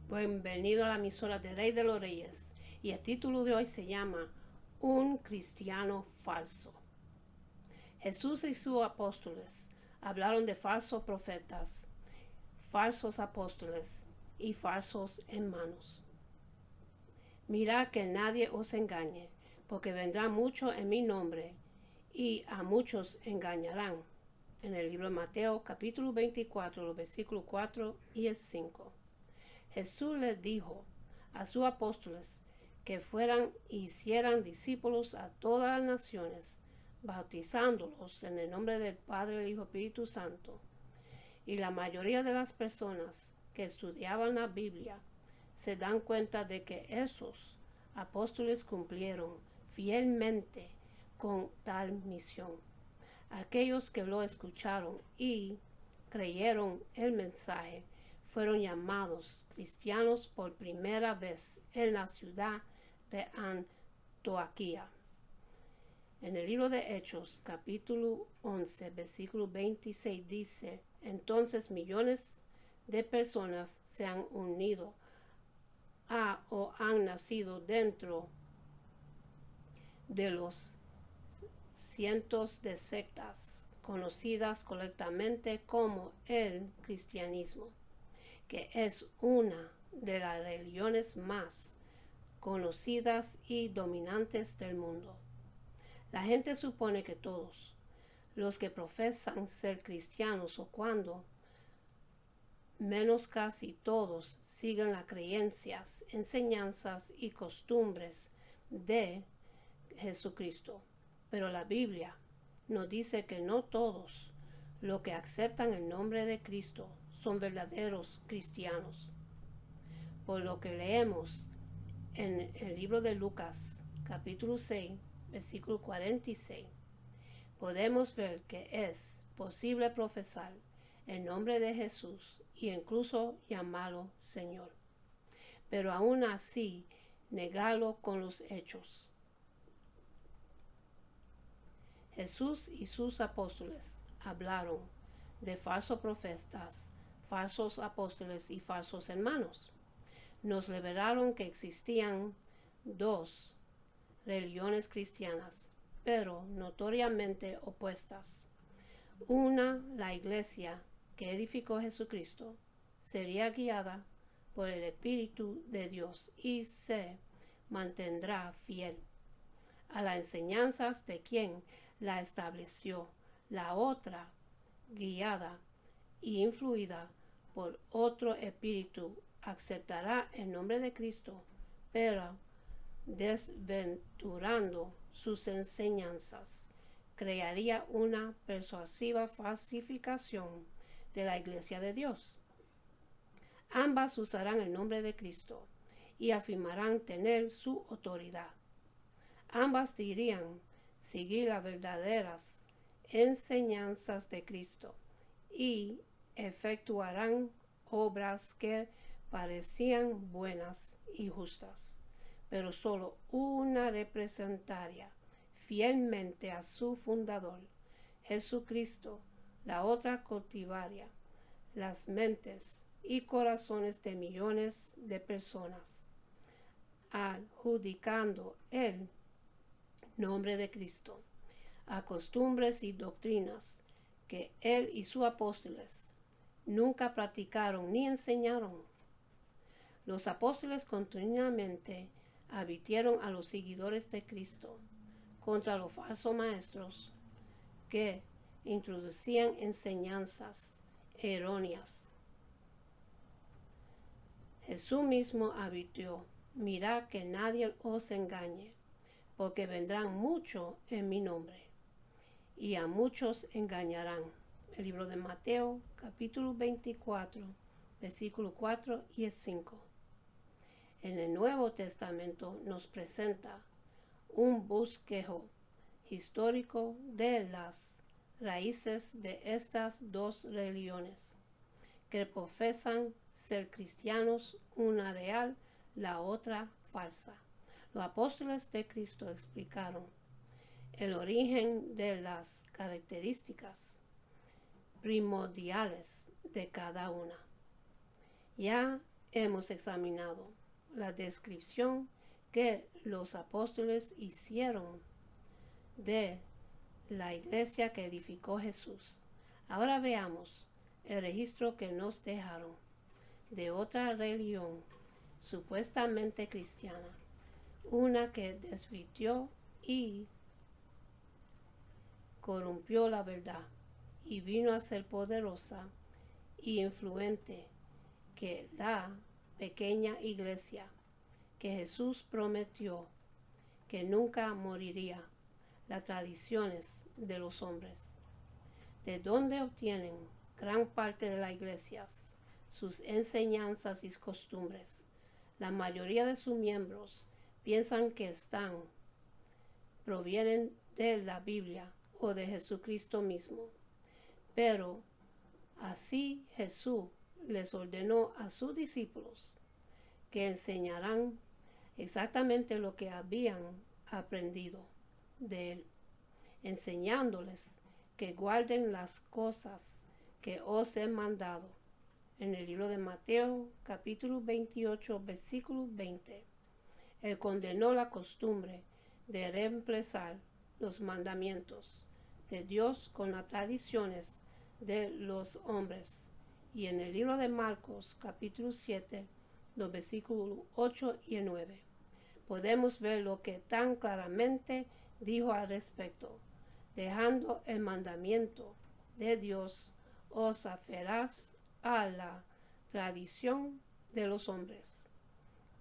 Bienvenido a la emisora de Rey de los Reyes. Y el título de hoy se llama Un cristiano falso. Jesús y sus apóstoles hablaron de falsos profetas, falsos apóstoles y falsos hermanos. Mirad que nadie os engañe, porque vendrán muchos en mi nombre, y a muchos engañarán. En el libro de Mateo, capítulo 24, los versículos 4 y 5. Jesús les dijo a sus apóstoles que fueran y hicieran discípulos a todas las naciones, bautizándolos en el nombre del Padre, el Hijo y Espíritu Santo. Y la mayoría de las personas que estudiaban la Biblia se dan cuenta de que esos apóstoles cumplieron fielmente con tal misión. Aquellos que lo escucharon y creyeron el mensaje fueron llamados cristianos por primera vez en la ciudad de Antioquía. En el libro de Hechos, capítulo 11, versículo 26 dice: entonces millones de personas se han unido a o han nacido dentro de los cientos de sectas conocidas colectivamente como el cristianismo, que es una de las religiones más conocidas y dominantes del mundo. La gente supone que todos los que profesan ser cristianos, o cuando menos casi todos, siguen las creencias, enseñanzas y costumbres de Jesucristo. Pero la Biblia nos dice que no todos los que aceptan el nombre de Cristo son verdaderos cristianos. Por lo que leemos en el libro de Lucas, capítulo 6, versículo 46, podemos ver que es posible profesar el nombre de Jesús e incluso llamarlo Señor, pero aún así negarlo con los hechos. Jesús y sus apóstoles hablaron de falsos profetas, falsos apóstoles y falsos hermanos. Nos revelaron que existían dos religiones cristianas, pero notoriamente opuestas. Una, la iglesia que edificó Jesucristo, sería guiada por el Espíritu de Dios y se mantendrá fiel a las enseñanzas de quien la estableció. La otra, guiada y influida por otro espíritu, aceptará el nombre de Cristo, pero desventurando sus enseñanzas, crearía una persuasiva falsificación de la Iglesia de Dios. Ambas usarán el nombre de Cristo y afirmarán tener su autoridad. Ambas dirían seguir las verdaderas enseñanzas de Cristo y efectuarán obras que parecían buenas y justas, pero solo una representaría fielmente a su fundador, Jesucristo. La otra cultivaría las mentes y corazones de millones de personas, adjudicando el nombre de Cristo a costumbres y doctrinas que él y sus apóstoles nunca practicaron ni enseñaron. Los apóstoles continuamente advirtieron a los seguidores de Cristo contra los falsos maestros que introducían enseñanzas erróneas. Jesús mismo advirtió: mirad que nadie os engañe, porque vendrán muchos en mi nombre, y a muchos engañarán. El libro de Mateo, capítulo 24, versículos 4 y 5. En el Nuevo Testamento nos presenta un bosquejo histórico de las raíces de estas dos religiones, que profesan ser cristianos, una real, la otra falsa. Los apóstoles de Cristo explicaron el origen de las características primordiales de cada una. Ya hemos examinado la descripción que los apóstoles hicieron de la iglesia que edificó Jesús. Ahora veamos el registro que nos dejaron de otra religión supuestamente cristiana, una que desvirtió y corrompió la verdad y vino a ser poderosa y influente que la pequeña iglesia que Jesús prometió que nunca moriría, las tradiciones de los hombres, de donde obtienen gran parte de las iglesias sus enseñanzas y costumbres. La mayoría de sus miembros piensan que provienen de la Biblia o de Jesucristo mismo, pero así Jesús les ordenó a sus discípulos que enseñarán exactamente lo que habían aprendido de él, enseñándoles que guarden las cosas que os he mandado. En el libro de Mateo, capítulo 28, versículo 20, él condenó la costumbre de reemplazar los mandamientos de Dios con las tradiciones de los hombres. Y en el libro de Marcos, capítulo 7, los versículos 8 y 9, podemos ver lo que tan claramente dijo al respecto: dejando el mandamiento de Dios, os aferrás a la tradición de los hombres.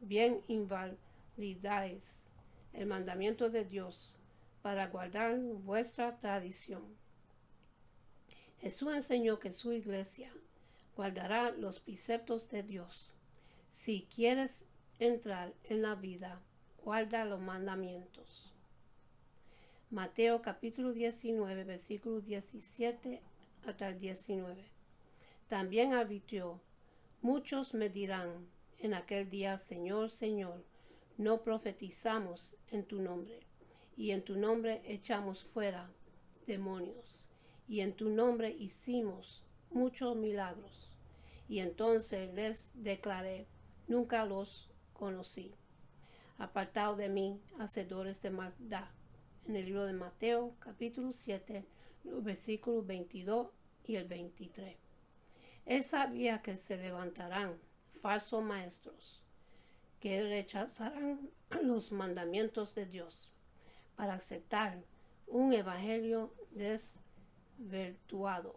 Bien invalidáis el mandamiento de Dios para guardar vuestra tradición. Jesús enseñó que su iglesia guardará los preceptos de Dios. Si quieres entrar en la vida, guarda los mandamientos. Mateo capítulo 19, versículo 17 hasta el 19. También advirtió: muchos me dirán en aquel día, Señor, Señor, no profetizamos en tu nombre, y en tu nombre echamos fuera demonios, y en tu nombre hicimos muchos milagros. Y entonces les declaré: nunca los conocí. Apartaos de mí, hacedores de maldad. En el libro de Mateo, capítulo 7, los versículos 22 y el 23. Él sabía que se levantarán falsos maestros que rechazarán los mandamientos de Dios para aceptar un evangelio desvirtuado,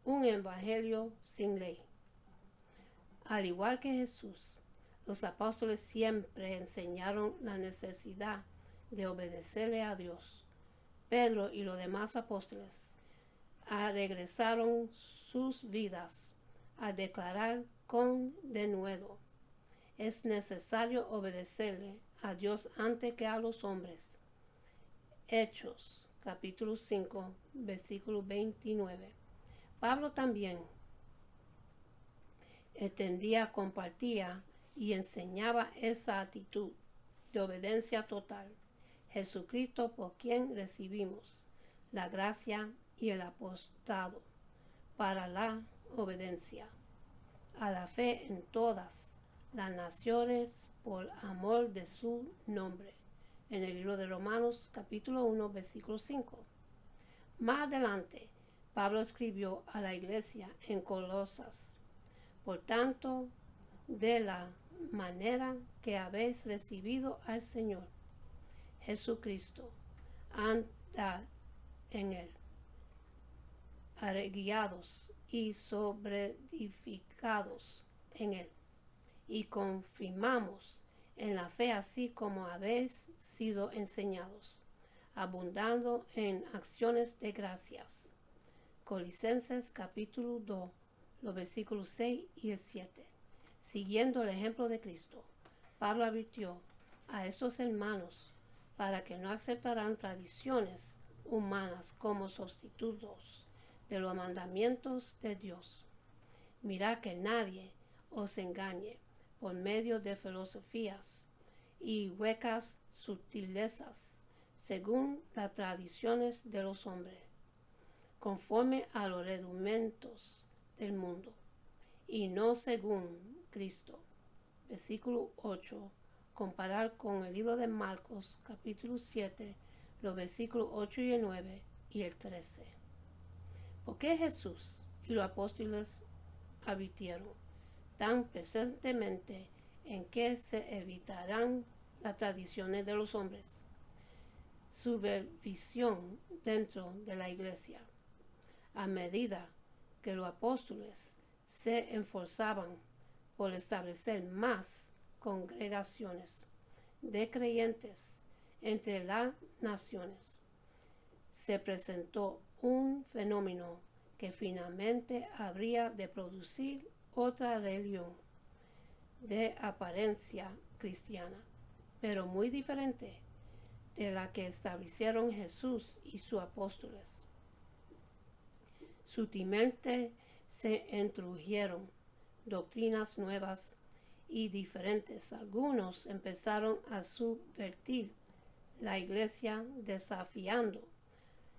un evangelio sin ley. Al igual que Jesús, los apóstoles siempre enseñaron la necesidad de obedecerle a Dios. Pedro y los demás apóstoles regresaron sus vidas a declarar con denuedo: es necesario obedecerle a Dios antes que a los hombres. Hechos capítulo 5, versículo 29. Pablo también entendía, compartía y enseñaba esa actitud de obediencia total. Jesucristo, por quien recibimos la gracia y el apostolado para la obediencia a la fe en todas las naciones por amor de su nombre. En el libro de Romanos capítulo 1, versículo 5. Más adelante, Pablo escribió a la iglesia en Colosas: por tanto, de la manera que habéis recibido al Señor Jesucristo, andad en él, guiados y sobreedificados en él, y confirmamos en la fe así como habéis sido enseñados, abundando en acciones de gracias. Colosenses capítulo 2, los versículos 6 y el 7. Siguiendo el ejemplo de Cristo, Pablo advirtió a estos hermanos para que no aceptaran tradiciones humanas como sustitutos de los mandamientos de Dios. Mirad que nadie os engañe por medio de filosofías y huecas sutilezas, según las tradiciones de los hombres, conforme a los rudimentos del mundo, y no según Cristo. Versículo 8. Comparar con el libro de Marcos, capítulo 7, los versículos 8 y el 9 y el 13. ¿Por qué Jesús y los apóstoles advirtieron tan presentemente en que se evitarán las tradiciones de los hombres? Supervisión dentro de la iglesia. A medida que los apóstoles se esforzaban por establecer más congregaciones de creyentes entre las naciones, se presentó un fenómeno que finalmente habría de producir otra religión de apariencia cristiana, pero muy diferente de la que establecieron Jesús y sus apóstoles. Sutilmente se introdujeron doctrinas nuevas y diferentes. Algunos empezaron a subvertir la iglesia, desafiando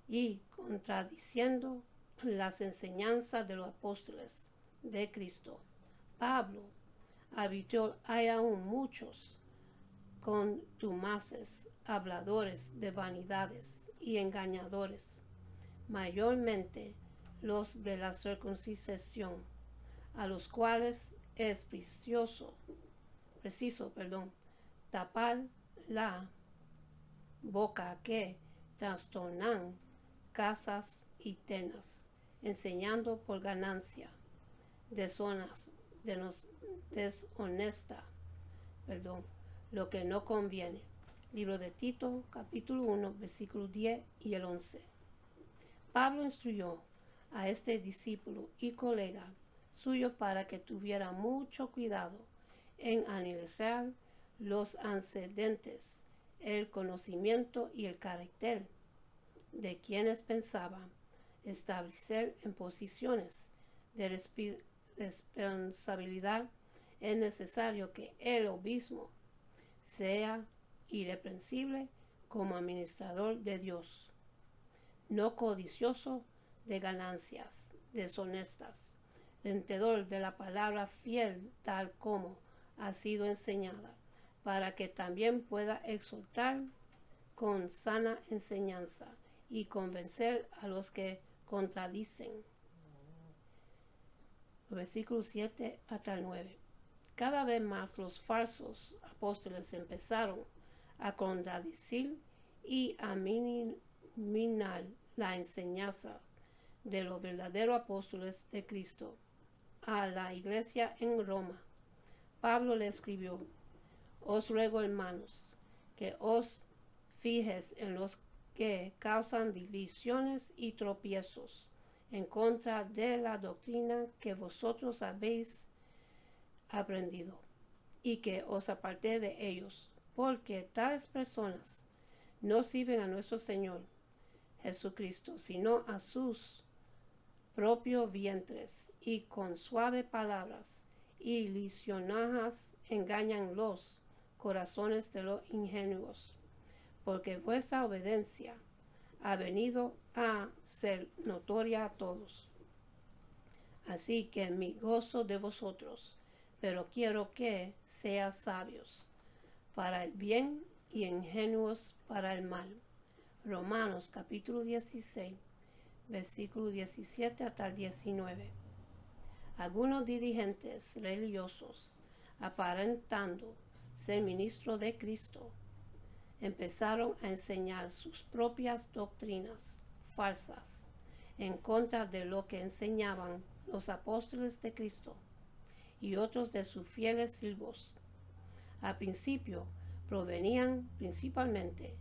y contradiciendo las enseñanzas de los apóstoles de Cristo. Pablo advirtió: hay aún muchos contumaces, habladores de vanidades y engañadores, mayormente los de la circuncisión, a los cuales es preciso tapar la boca, que trastornan casas y tenas, enseñando por ganancia deshonesta lo que no conviene. Libro de Tito, capítulo 1, versículo 10 y el 11. Pablo instruyó a este discípulo y colega suyo para que tuviera mucho cuidado en analizar los antecedentes, el conocimiento y el carácter de quienes pensaban establecer en posiciones de responsabilidad. Es necesario que el obispo sea irreprensible como administrador de Dios, no codicioso de ganancias deshonestas, entendedor de la palabra, fiel tal como ha sido enseñada, para que también pueda exhortar con sana enseñanza y convencer a los que contradicen. Versículos 7 hasta el 9. Cada vez más los falsos apóstoles empezaron a contradecir y a minar la enseñanza de los verdaderos apóstoles de Cristo a la iglesia en Roma. Pablo le escribió: os ruego, hermanos, que os fijes en los que causan divisiones y tropiezos en contra de la doctrina que vosotros habéis aprendido, y que os apartéis de ellos, porque tales personas no sirven a nuestro Señor Jesucristo, sino a sus propios vientres, y con suaves palabras y lisonjas engañan los corazones de los ingenuos, porque vuestra obediencia ha venido a ser notoria a todos. Así que me gozo de vosotros, pero quiero que seas sabios para el bien y ingenuos para el mal. Romanos capítulo 16, versículo 17 hasta el 19. Algunos dirigentes religiosos, aparentando ser ministros de Cristo, empezaron a enseñar sus propias doctrinas falsas en contra de lo que enseñaban los apóstoles de Cristo y otros de sus fieles siervos. Al principio provenían principalmente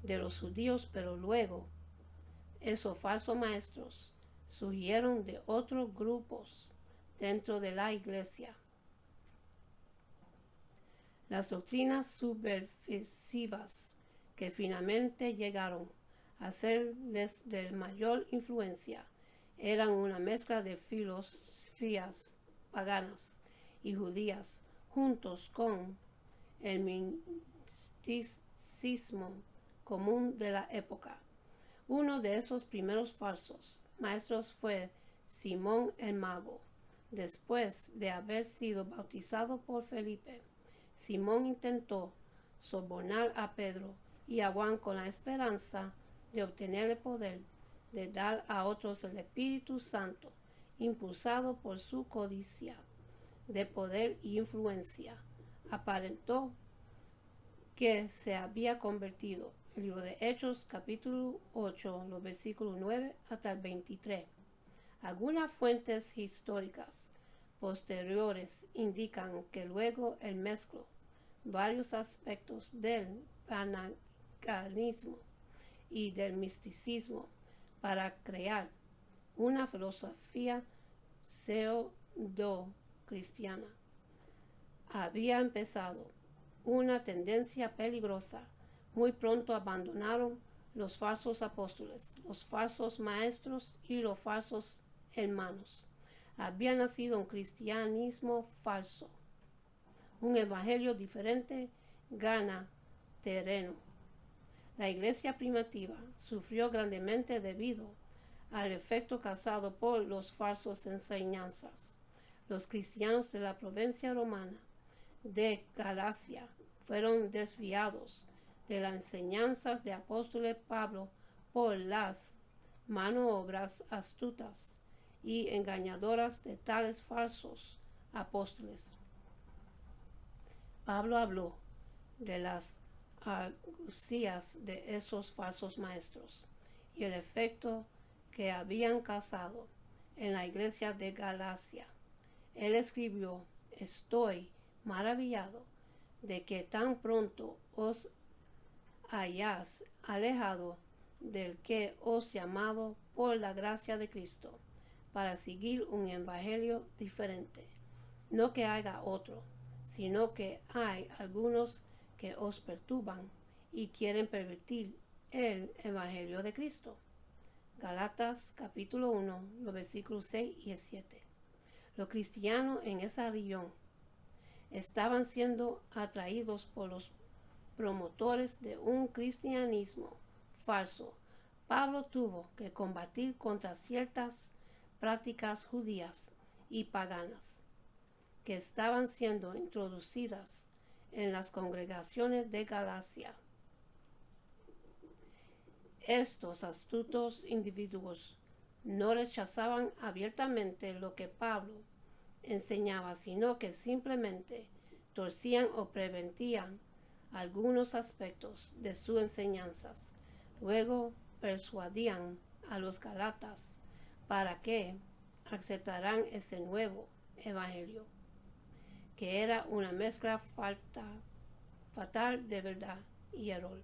de los judíos, pero luego esos falsos maestros surgieron de otros grupos dentro de la iglesia. Las doctrinas subversivas que finalmente llegaron a serles de mayor influencia eran una mezcla de filosofías paganas y judías, juntos con el misticismo común de la época. Uno de esos primeros falsos maestros fue Simón el Mago, Después de haber sido bautizado por Felipe, Simón intentó sobornar a Pedro y a Juan con la esperanza de obtener el poder de dar a otros el Espíritu Santo, impulsado por su codicia de poder y influencia. Aparentó que se había convertido. El libro de Hechos, capítulo 8, los versículos 9 hasta el 23. Algunas fuentes históricas posteriores indican que luego él mezcló varios aspectos del paganismo y del misticismo para crear una filosofía pseudo-cristiana. Había empezado una tendencia peligrosa. Muy pronto abandonaron los falsos apóstoles, los falsos maestros y los falsos hermanos. Había nacido un cristianismo falso. Un evangelio diferente gana terreno. La iglesia primitiva sufrió grandemente debido al efecto causado por los falsos enseñanzas. Los cristianos de la provincia romana de Galacia fueron desviados de las enseñanzas de apóstol Pablo por las maniobras astutas y engañadoras de tales falsos apóstoles. Pablo habló de las argucias de esos falsos maestros y el efecto que habían causado en la iglesia de Galacia. Él escribió: estoy maravillado de que tan pronto os hayáis alejado del que os llamado por la gracia de Cristo para seguir un evangelio diferente. No que haya otro, sino que hay algunos que os perturban y quieren pervertir el evangelio de Cristo. Galatas capítulo 1, los versículos 6 y 7. Los cristianos en esa región estaban siendo atraídos por los promotores de un cristianismo falso. Pablo tuvo que combatir contra ciertas prácticas judías y paganas que estaban siendo introducidas en las congregaciones de Galacia. Estos astutos individuos no rechazaban abiertamente lo que Pablo enseñaba, sino que simplemente torcían o pervertían algunos aspectos de sus enseñanzas. Luego persuadían a los galatas para que aceptaran ese nuevo evangelio, que era una mezcla fatal de verdad y error.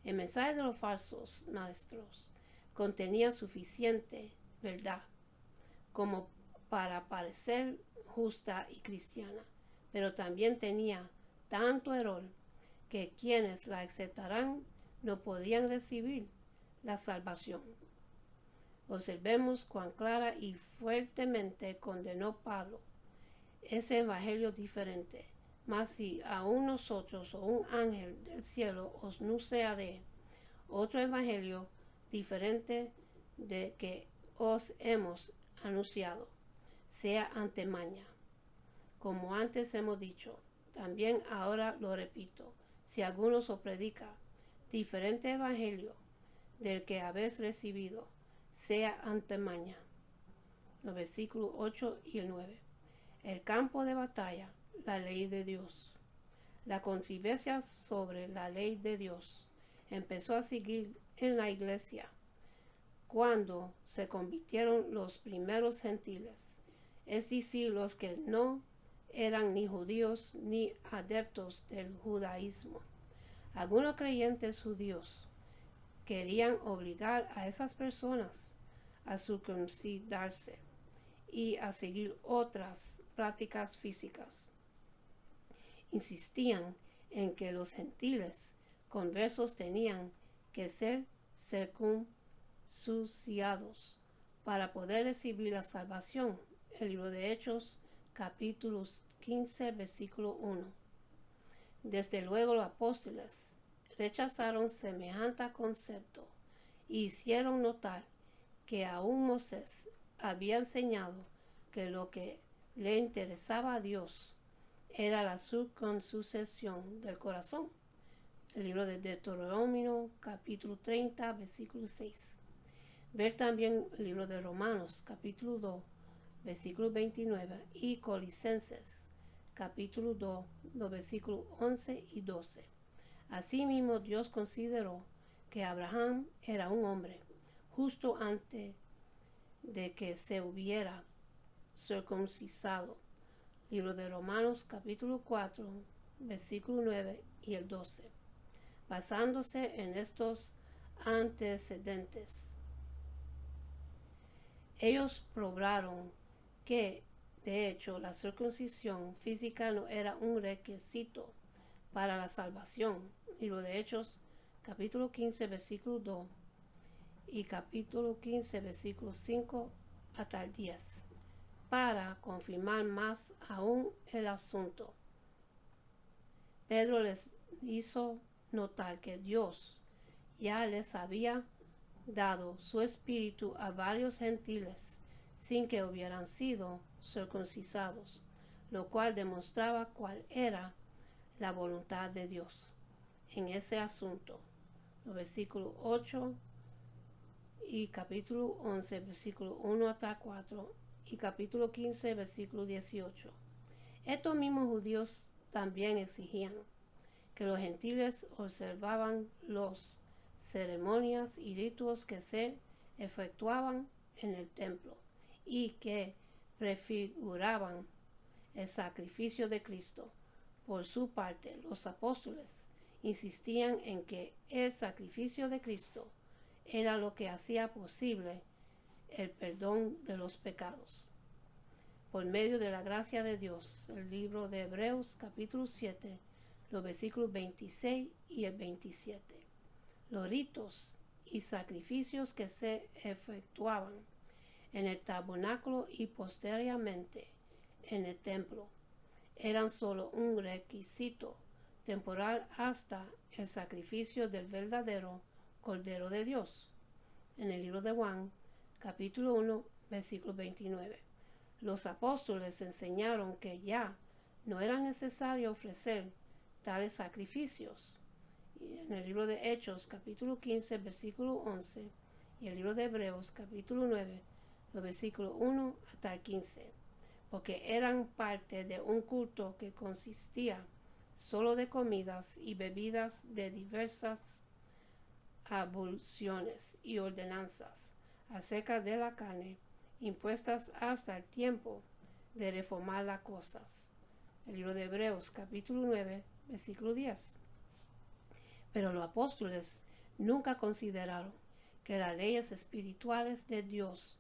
El mensaje de los falsos maestros contenía suficiente verdad como para parecer justa y cristiana, pero también tenía tanto error que quienes la aceptaran no podrían recibir la salvación. Observemos cuán clara y fuertemente condenó Pablo ese evangelio diferente. Mas si aún nosotros o un ángel del cielo os anunciaré otro evangelio diferente de que os hemos anunciado, sea antemaña. Como antes hemos dicho, también ahora lo repito, si alguno os predica diferente evangelio del que habéis recibido, sea antemaña. Los versículos 8 y el 9. El campo de batalla, la ley de Dios. La controversia sobre la ley de Dios empezó a seguir en la iglesia cuando se convirtieron los primeros gentiles, es decir, los que no eran ni judíos ni adeptos del judaísmo. Algunos creyentes judíos querían obligar a esas personas a circuncidarse y a seguir otras prácticas físicas. Insistían en que los gentiles conversos tenían que ser circuncidados para poder recibir la salvación. El libro de Hechos, capítulo 15, versículo 1. Desde luego los apóstoles rechazaron semejante concepto y hicieron notar que aún Moisés había enseñado que lo que le interesaba a Dios era la circuncisión del corazón. El libro de Deuteronomio, capítulo 30, versículo 6. Ver también el libro de Romanos, capítulo 2, versículo 29, y Colosenses, capítulo 2, los versículos 11 y 12. Asimismo, Dios consideró que Abraham era un hombre justo antes de que se hubiera circuncisado. Libro de Romanos, capítulo 4, versículo 9 y el 12. Basándose en estos antecedentes, ellos probaron que, de hecho, la circuncisión física no era un requisito para la salvación. Libro de Hechos, capítulo 15, versículo 2 y capítulo 15, versículo 5 hasta el 10, para confirmar más aún el asunto. Pedro les hizo notar que Dios ya les había dado su espíritu a varios gentiles sin que hubieran sido circuncidados, lo cual demostraba cuál era la voluntad de Dios en ese asunto. Los versículos 8 y capítulo 11, versículo 1 hasta 4 y capítulo 15, versículo 18. Estos mismos judíos también exigían que los gentiles observaban las ceremonias y ritos que se efectuaban en el templo y que prefiguraban el sacrificio de Cristo. Por su parte, los apóstoles insistían en que el sacrificio de Cristo era lo que hacía posible el perdón de los pecados. Por medio de la gracia de Dios, el libro de Hebreos capítulo 7, los versículos 26 y el 27. Los ritos y sacrificios que se efectuaban en el tabernáculo y posteriormente en el templo eran solo un requisito temporal hasta el sacrificio del verdadero Cordero de Dios. En el libro de Juan, capítulo 1, versículo 29. Los apóstoles enseñaron que ya no era necesario ofrecer tales sacrificios. Y en el libro de Hechos, capítulo 15, versículo 11, y el libro de Hebreos, capítulo 9, los versículos 1 hasta el 15, porque eran parte de un culto que consistía solo de comidas y bebidas de diversas abluciones y ordenanzas acerca de la carne, impuestas hasta el tiempo de reformar las cosas. El libro de Hebreos, capítulo 9, versículo 10. Pero los apóstoles nunca consideraron que las leyes espirituales de Dios,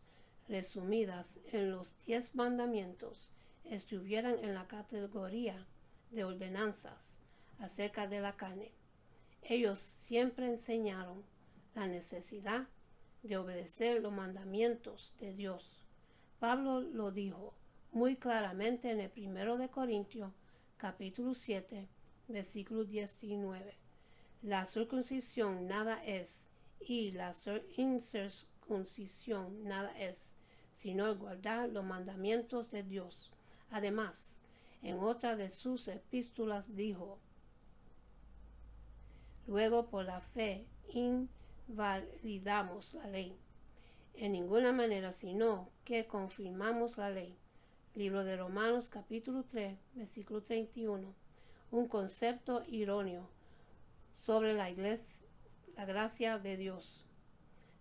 resumidas en los 10 mandamientos, estuvieran en la categoría de ordenanzas acerca de la carne. Ellos siempre enseñaron la necesidad de obedecer los mandamientos de Dios. Pablo lo dijo muy claramente en el 1 de Corintios, capítulo 7, versículo 19. La circuncisión nada es, y la incircuncisión nada es, sino guardar los mandamientos de Dios. Además, en otra de sus epístolas dijo: luego por la fe invalidamos la ley, en ninguna manera, sino que confirmamos la ley. Libro de Romanos capítulo 3, versículo 31. Un concepto irónico sobre la iglesia, la gracia de Dios,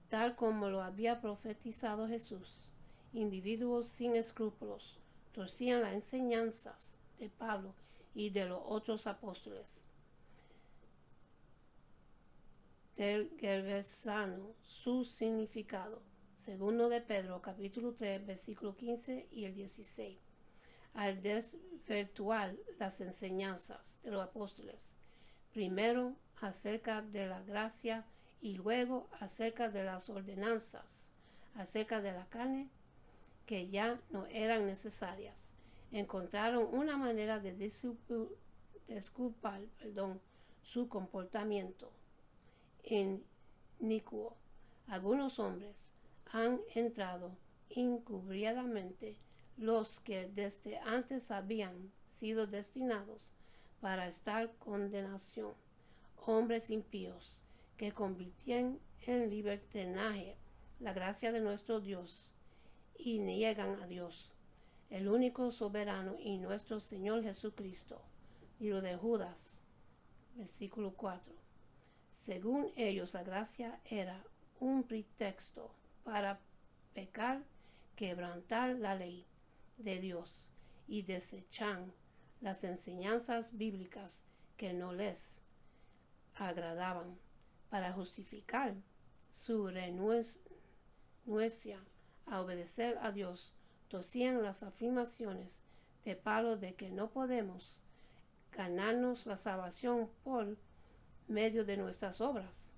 tal como lo había profetizado Jesús. Individuos sin escrúpulos torcían las enseñanzas de Pablo y de los otros apóstoles, tergiversando su significado. Segundo de Pedro, capítulo 3, versículo 15 y el 16. Al desvirtuar las enseñanzas de los apóstoles, primero acerca de la gracia y luego acerca de las ordenanzas, acerca de la carne, que ya no eran necesarias, encontraron una manera de disculpar su comportamiento inicuo. Algunos hombres han entrado encubiertamente los que desde antes habían sido destinados para estar condenación, hombres impíos que convirtieron en libertinaje la gracia de nuestro Dios y niegan a Dios, el único soberano, y nuestro Señor Jesucristo. Libro de Judas, versículo 4. Según ellos, la gracia era un pretexto para pecar, quebrantar la ley de Dios y desechan las enseñanzas bíblicas que no les agradaban para justificar su renuencia a obedecer a Dios. Torcían las afirmaciones de Pablo de que no podemos ganarnos la salvación por medio de nuestras obras.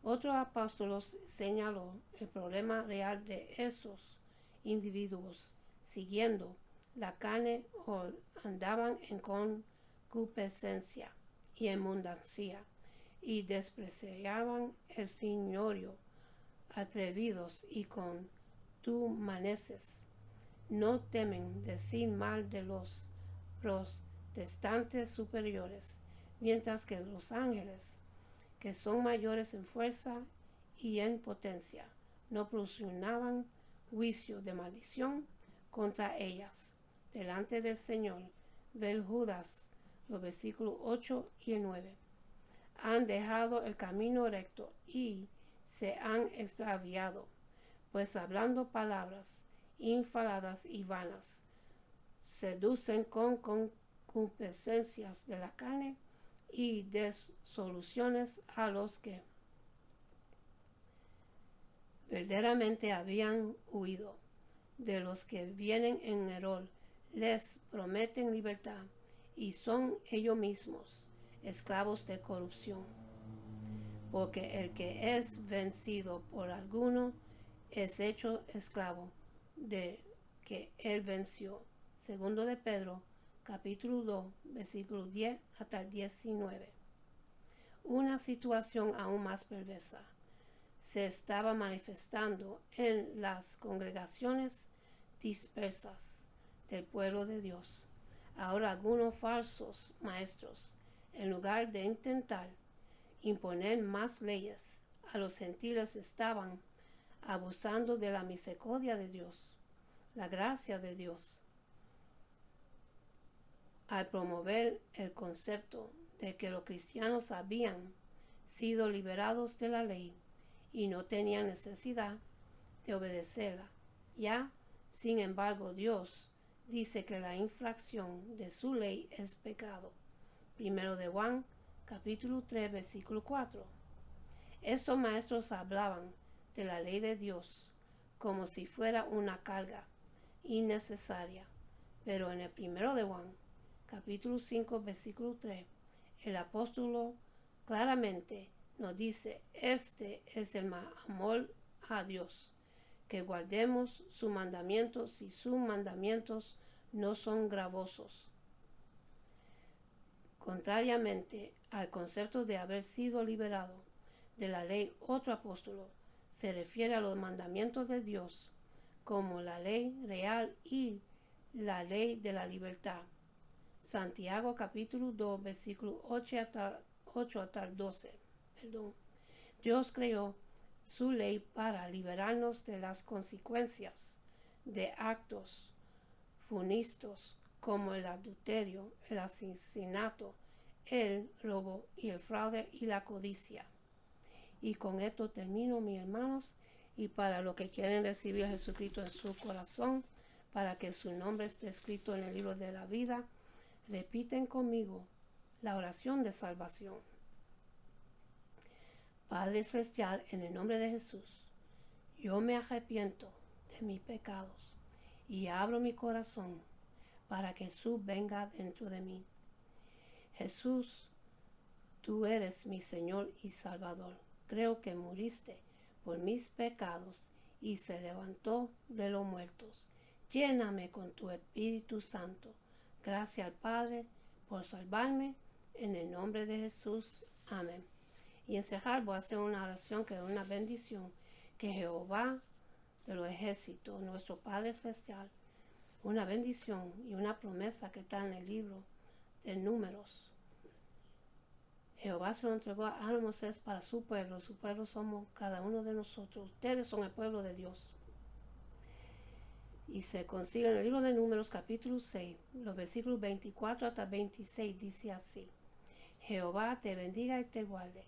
Otro apóstol señaló el problema real de esos individuos siguiendo la carne o andaban en concupiscencia y en mundancia y despreciaban el señorío, atrevidos y contumaces. No temen decir mal de los protestantes superiores, mientras que los ángeles, que son mayores en fuerza y en potencia, no pronunciaban juicio de maldición contra ellas delante del Señor. Del Judas, los versículos 8 y 9. Han dejado el camino recto y se han extraviado, pues hablando palabras infaladas y vanas, seducen con concupiscencias de la carne y disoluciones a los que verdaderamente habían huido. De los que vienen en error les prometen libertad y son ellos mismos esclavos de corrupción, porque el que es vencido por alguno es hecho esclavo de que él venció. Segundo de Pedro, capítulo 2, versículo 10 hasta el 19. Una situación aún más perversa se estaba manifestando en las congregaciones dispersas del pueblo de Dios. Ahora algunos falsos maestros, en lugar de intentar imponer más leyes a los gentiles, estaban abusando de la misericordia de Dios, la gracia de Dios, al promover el concepto de que los cristianos habían sido liberados de la ley y no tenían necesidad de obedecerla. Ya, sin embargo, Dios dice que la infracción de su ley es pecado. Primero de Juan, capítulo 3, versículo 4. Estos maestros hablaban de la ley de Dios como si fuera una carga innecesaria, pero en el primero de Juan, capítulo 5, versículo 3, el apóstol claramente nos dice: este es el amor a Dios, que guardemos sus mandamientos, y sus mandamientos no son gravosos. Contrariamente al concepto de haber sido liberado de la ley, otro apóstol se refiere a los mandamientos de Dios como la ley real y la ley de la libertad. Santiago capítulo 2, versículo 8 hasta el 12. Dios creó su ley para liberarnos de las consecuencias de actos funestos como el adulterio, el asesinato, el robo y el fraude y la codicia. Y con esto termino, mis hermanos, y para los que quieren recibir a Jesucristo en su corazón, para que su nombre esté escrito en el libro de la vida, repiten conmigo la oración de salvación. Padre celestial, en el nombre de Jesús, yo me arrepiento de mis pecados y abro mi corazón para que Jesús venga dentro de mí. Jesús, tú eres mi Señor y Salvador. Creo que muriste por mis pecados y se levantó de los muertos. Lléname con tu Espíritu Santo. Gracias al Padre por salvarme. En el nombre de Jesús. Amén. Y en cerrar voy a hacer una oración que es una bendición. Que Jehová de los ejércitos, nuestro Padre Celestial, una bendición y una promesa que está en el libro de Números. Jehová se lo entregó a Moisés para su pueblo somos cada uno de nosotros. Ustedes son el pueblo de Dios. Y se consigue en el libro de Números capítulo 6, los versículos 24 hasta 26, dice así: Jehová te bendiga y te guarde.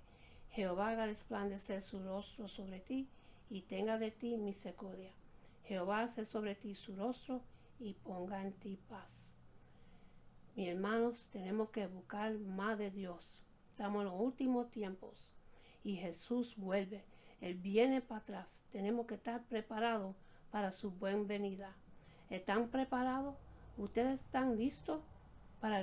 Jehová haga resplandecer su rostro sobre ti y tenga de ti misericordia. Jehová hace sobre ti su rostro y ponga en ti paz. Mis hermanos, tenemos que buscar más de Dios. Estamos en los últimos tiempos y Jesús vuelve. Él viene para atrás. Tenemos que estar preparados para su buena venida. ¿Están preparados? ¿Ustedes están listos para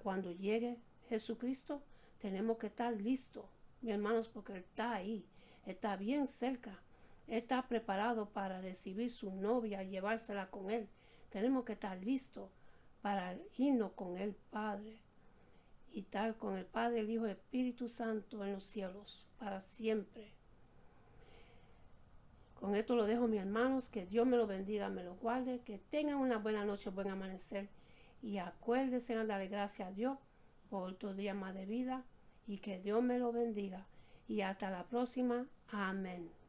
cuando llegue Jesucristo? Tenemos que estar listos, mis hermanos, porque Él está ahí. Está bien cerca. Él está preparado para recibir su novia y llevársela con Él. Tenemos que estar listos para irnos con el Padre y estar con el Padre, el Hijo y el Espíritu Santo en los cielos para siempre. Con esto lo dejo, mis hermanos. Que Dios me lo bendiga, me lo guarde. Que tengan una buena noche, buen amanecer. Y acuérdense de darle gracias a Dios por otro día más de vida. Y que Dios me lo bendiga. Y hasta la próxima. Amén.